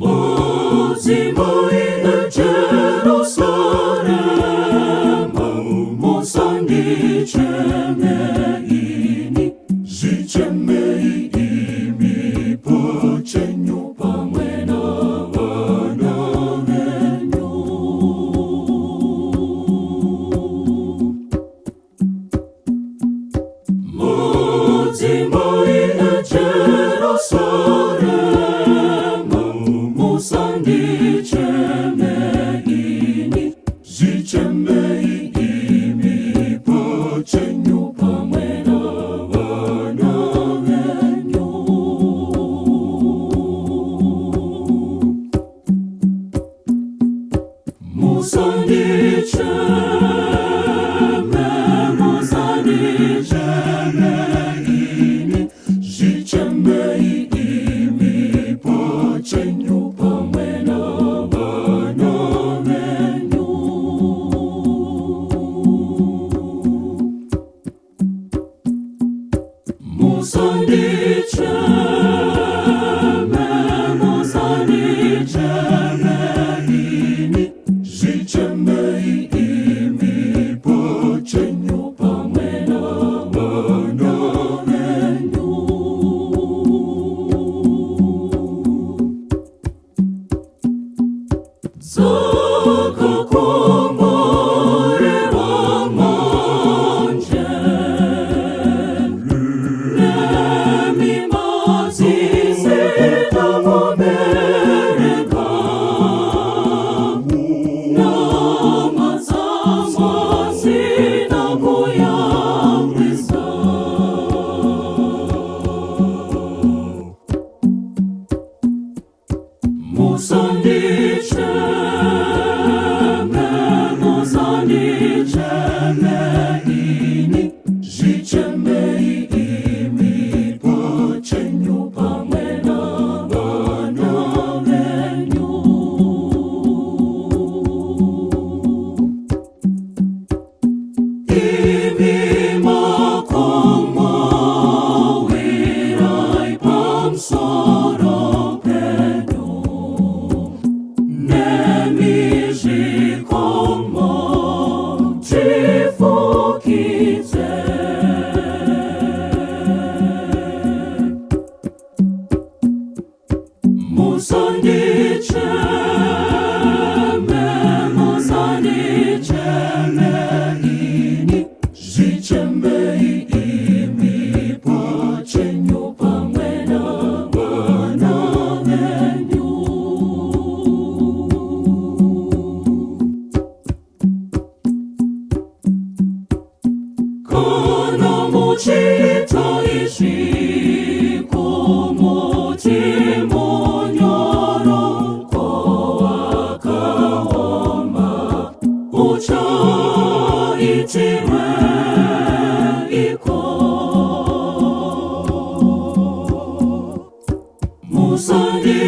Muzimai Jerusalem, musandi chemei, zichemei imi pochenyu pamwena wana wenyu. Muzimai Jerusalem, musandi chemei, zichemei imi pochenyu pamwena wana wenyu. Musandi chemei, zichemei imi pochenyu pamwena wana wenyu. Musandi chemei, zichemei imi pochenyu pamwena wana wenyu. Zakakombolewa manje, nemimazi zitamubereka, namazama zinakuyambisa. Musandi chemei, zichemei imi pochenyu pamwena wana wenyu. Imi makomo wirai pamsoro penyu, nemijikomo chifukize. Musandi chemei, zichemei imi pochenyu pamwena wana wenyu. Kono muchito ishi kumutimunyoro kowakaoma, ucho itirwe iko. Musandi